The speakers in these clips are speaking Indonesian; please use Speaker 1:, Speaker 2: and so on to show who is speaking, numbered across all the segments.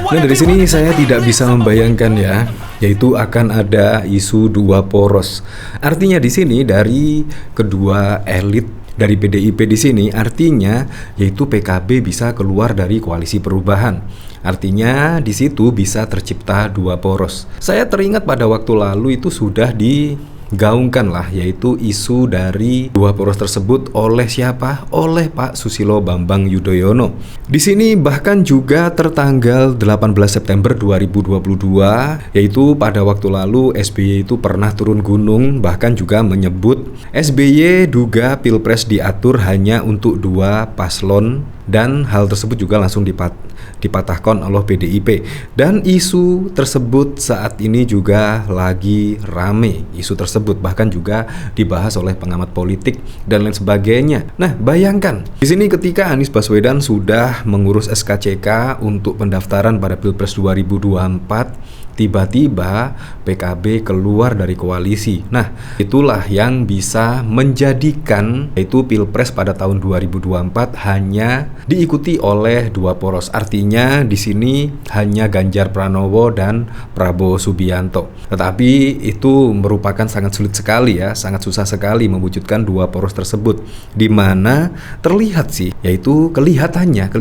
Speaker 1: Nah, dari sini saya tidak bisa membayangkan ya, yaitu akan ada isu dua poros. Artinya di sini dari kedua elit dari PDIP di sini artinya yaitu PKB bisa keluar dari koalisi perubahan. Artinya di situ bisa tercipta dua poros. Saya teringat pada waktu lalu itu sudah digaungkan lah, yaitu isu dari dua poros tersebut oleh siapa? Oleh Pak Susilo Bambang Yudhoyono. Di sini bahkan juga tertanggal 18 September 2022, yaitu pada waktu lalu SBY itu pernah turun gunung, bahkan juga menyebut SBY duga Pilpres diatur hanya untuk dua paslon, dan hal tersebut juga langsung dipatahkan oleh PDIP. Dan isu tersebut saat ini juga lagi rame. Isu tersebut bahkan juga dibahas oleh pengamat politik dan lain sebagainya. Nah, bayangkan di sini ketika Anies Baswedan sudah mengurus SKCK untuk pendaftaran pada Pilpres 2024, tiba-tiba PKB keluar dari koalisi. Nah, itulah yang bisa menjadikan yaitu Pilpres pada tahun 2024 hanya diikuti oleh dua poros. Artinya di sini hanya Ganjar Pranowo dan Prabowo Subianto. Tetapi itu merupakan sangat sulit sekali ya, sangat susah sekali mewujudkan dua poros tersebut. Di mana terlihat sih, yaitu kelihatannya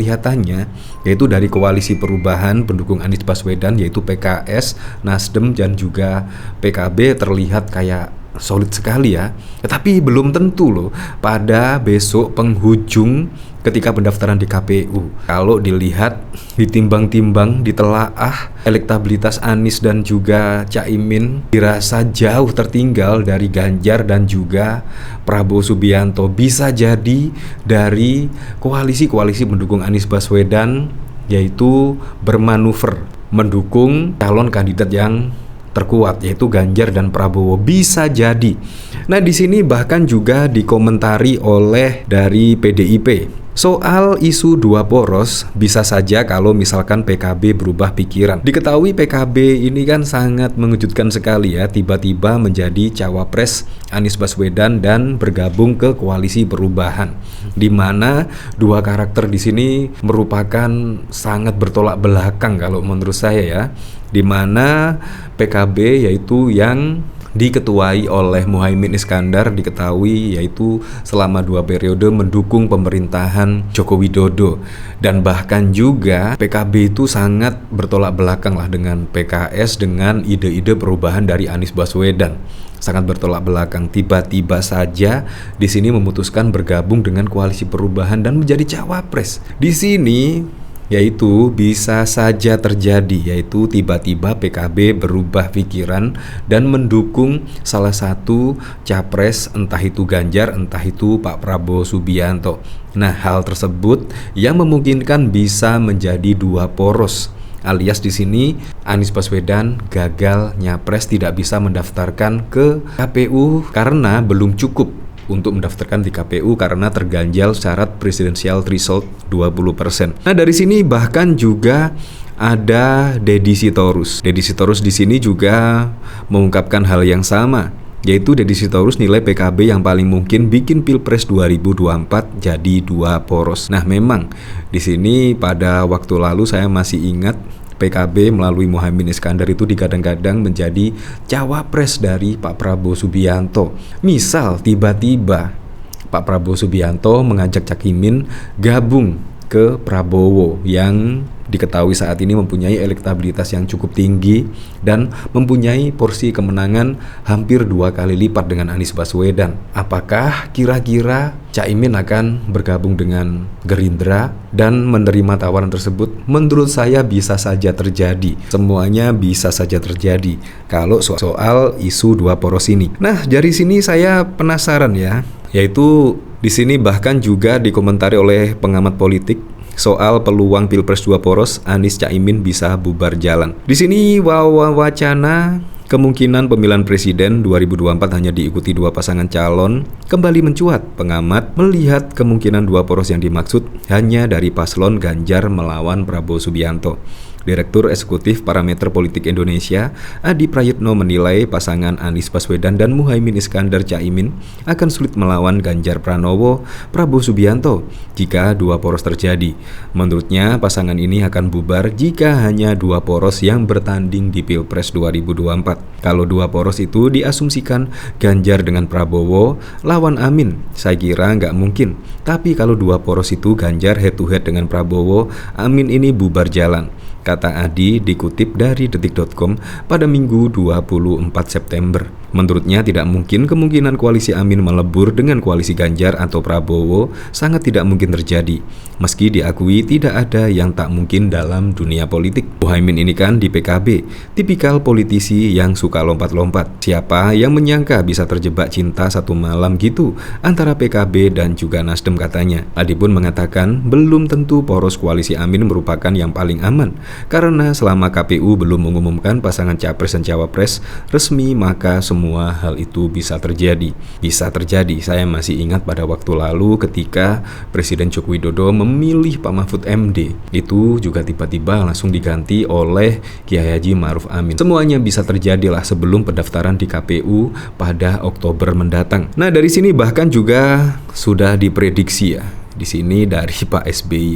Speaker 1: yaitu dari koalisi perubahan pendukung Anies Baswedan yaitu PKS, Nasdem dan juga PKB terlihat kayak solid sekali ya. Tetapi belum tentu loh pada besok penghujung ketika pendaftaran di KPU. Kalau dilihat, ditimbang-timbang, ditelaah elektabilitas Anies dan juga Caimin dirasa jauh tertinggal dari Ganjar dan juga Prabowo Subianto. Bisa jadi dari koalisi-koalisi pendukung Anies Baswedan yaitu bermanuver mendukung calon kandidat yang terkuat yaitu Ganjar dan Prabowo, bisa jadi. Nah, di sini bahkan juga dikomentari oleh dari PDIP soal isu dua poros. Bisa saja kalau misalkan PKB berubah pikiran. Diketahui PKB ini kan sangat mengejutkan sekali ya, tiba-tiba menjadi cawapres Anies Baswedan dan bergabung ke koalisi perubahan, di mana dua karakter di sini merupakan sangat bertolak belakang kalau menurut saya ya, di mana PKB yaitu yang diketuai oleh Muhaimin Iskandar diketahui yaitu selama 2 periode mendukung pemerintahan Joko Widodo, dan bahkan juga PKB itu sangat bertolak belakang lah dengan PKS dengan ide-ide perubahan dari Anies Baswedan. Sangat bertolak belakang. Tiba-tiba saja di sini memutuskan bergabung dengan koalisi perubahan dan menjadi cawapres. Di sini yaitu bisa saja terjadi, yaitu tiba-tiba PKB berubah pikiran dan mendukung salah satu capres, entah itu Ganjar, entah itu Pak Prabowo Subianto. Nah, hal tersebut yang memungkinkan bisa menjadi dua poros, alias di sini Anies Baswedan gagal nyapres, tidak bisa mendaftarkan ke KPU karena belum cukup untuk mendaftarkan di KPU karena terganjal syarat presidensial threshold 20%. Nah, dari sini bahkan juga ada Deddy Sitorus. Deddy Sitorus di sini juga mengungkapkan hal yang sama, yaitu Deddy Sitorus nilai PKB yang paling mungkin bikin Pilpres 2024 jadi dua poros. Nah, memang di sini pada waktu lalu saya masih ingat PKB melalui Muhaimin Iskandar itu digadang-gadang menjadi cawapres dari Pak Prabowo Subianto. Misal tiba-tiba Pak Prabowo Subianto mengajak Caimin gabung ke Prabowo yang diketahui saat ini mempunyai elektabilitas yang cukup tinggi dan mempunyai porsi kemenangan hampir 2 kali lipat dengan Anies Baswedan. Apakah kira-kira Caimin akan bergabung dengan Gerindra dan menerima tawaran tersebut? Menurut saya bisa saja terjadi. Semuanya bisa saja terjadi kalau soal isu dua poros ini. Nah, dari sini saya penasaran ya, yaitu di sini bahkan juga dikomentari oleh pengamat politik soal peluang Pilpres dua poros Anies Caimin bisa bubar jalan. Di sini wacana kemungkinan pemilihan presiden 2024 hanya diikuti dua pasangan calon kembali mencuat. Pengamat melihat kemungkinan dua poros yang dimaksud hanya dari paslon Ganjar melawan Prabowo Subianto. Direktur Eksekutif Parameter Politik Indonesia, Adi Prayitno menilai pasangan Anies Baswedan dan Muhaimin Iskandar Caimin akan sulit melawan Ganjar Pranowo, Prabowo Subianto jika dua poros terjadi. Menurutnya, pasangan ini akan bubar jika hanya dua poros yang bertanding di Pilpres 2024. Kalau dua poros itu diasumsikan Ganjar dengan Prabowo lawan Amin, saya kira nggak mungkin. Tapi kalau dua poros itu Ganjar head to head dengan Prabowo, Amin ini bubar jalan, kata Adi dikutip dari detik.com pada Minggu 24 September. Menurutnya tidak mungkin kemungkinan koalisi Amin melebur dengan koalisi Ganjar atau Prabowo sangat tidak mungkin terjadi. Meski diakui tidak ada yang tak mungkin dalam dunia politik. Muhaimin ini kan di PKB, tipikal politisi yang suka lompat-lompat. Siapa yang menyangka bisa terjebak cinta satu malam gitu antara PKB dan juga Nasdem, katanya. Adi pun mengatakan belum tentu poros koalisi Amin merupakan yang paling aman, karena selama KPU belum mengumumkan pasangan capres dan cawapres resmi, maka semua hal itu bisa terjadi. Bisa terjadi. Saya masih ingat pada waktu lalu ketika Presiden Joko Widodo memilih Pak Mahfud MD, itu juga tiba-tiba langsung diganti oleh Kiai Haji Ma'ruf Amin. Semuanya bisa terjadi lah sebelum pendaftaran di KPU pada Oktober mendatang. Nah, dari sini bahkan juga sudah diprediksi ya di sini dari Pak SBY.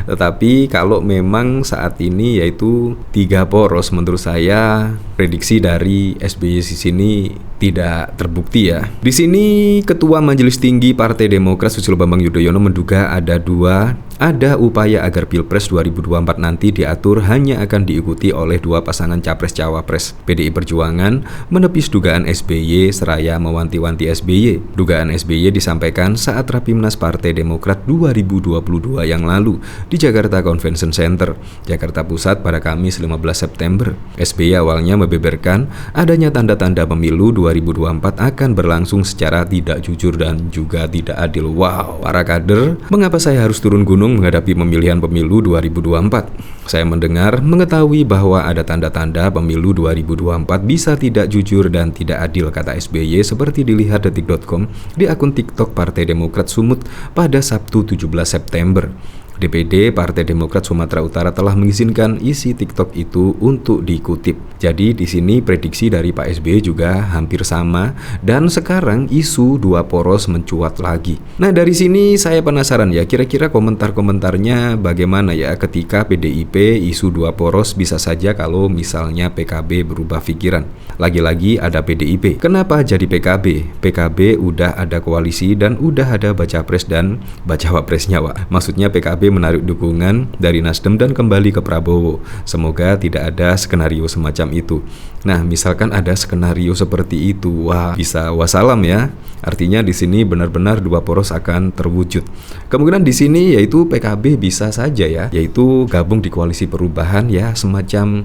Speaker 1: Tetapi kalau memang saat ini yaitu 3 poros, menurut saya prediksi dari SBY di sini tidak terbukti ya. Di sini Ketua Majelis Tinggi Partai Demokrat Susilo Bambang Yudhoyono menduga ada upaya agar Pilpres 2024 nanti diatur hanya akan diikuti oleh 2 pasangan capres-cawapres. PDI Perjuangan menepis dugaan SBY seraya mewanti-wanti SBY. Dugaan SBY disampaikan saat Rapimnas Partai Demokrat 2022 yang lalu di Jakarta Convention Center, Jakarta Pusat pada Kamis 15 September. SBY awalnya membeberkan adanya tanda-tanda pemilu 2024 akan berlangsung secara tidak jujur dan juga tidak adil. Wow, para kader, mengapa saya harus turun gunung menghadapi pemilihan pemilu 2024? Saya mendengar, mengetahui bahwa ada tanda-tanda pemilu 2024 bisa tidak jujur dan tidak adil, kata SBY seperti dilihat detik.com di akun TikTok Partai Demokrat Sumut pada Sabtu 17 September. DPD Partai Demokrat Sumatera Utara telah mengizinkan isi TikTok itu untuk dikutip. Jadi di sini prediksi dari Pak SBY juga hampir sama, dan sekarang isu 2 poros mencuat lagi. Nah, dari sini saya penasaran ya, kira-kira komentar-komentarnya bagaimana ya ketika PDIP isu 2 poros, bisa saja kalau misalnya PKB berubah pikiran. Lagi-lagi ada PDIP. Kenapa jadi PKB? PKB udah ada koalisi dan udah ada baca pres dan bacawa presnya, Wak. Maksudnya PKB menarik dukungan dari Nasdem dan kembali ke Prabowo. Semoga tidak ada skenario semacam itu. Nah, misalkan ada skenario seperti itu, wah, bisa wassalam ya. Artinya di sini benar-benar 2 poros akan terwujud. Kemungkinan di sini yaitu PKB bisa saja ya, yaitu gabung di koalisi perubahan ya, semacam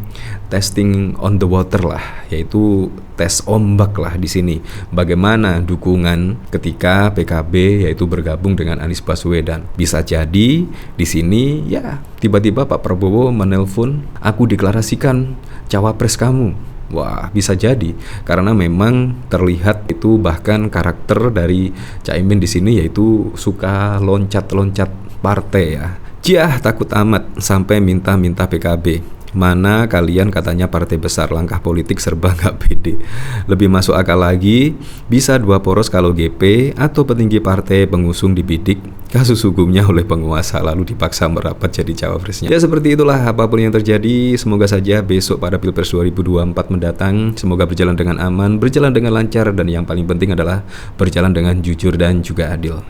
Speaker 1: testing on the water lah, yaitu tes ombak lah di sini. Bagaimana dukungan ketika PKB yaitu bergabung dengan Anies Baswedan. Bisa jadi di sini ya tiba-tiba Pak Prabowo menelpon, aku deklarasikan cawapres kamu. Wah, bisa jadi karena memang terlihat itu, bahkan karakter dari Caimin di sini yaitu suka loncat-loncat partai ya. Jah, takut amat sampai minta-minta PKB. Mana kalian katanya partai besar, langkah politik serba nggak pede. Lebih masuk akal lagi, bisa 2 poros kalau GP atau petinggi partai pengusung dibidik kasus hukumnya oleh penguasa lalu dipaksa merapat jadi cawapresnya. Ya seperti itulah, apapun yang terjadi, semoga saja besok pada Pilpres 2024 mendatang semoga berjalan dengan aman, berjalan dengan lancar, dan yang paling penting adalah berjalan dengan jujur dan juga adil.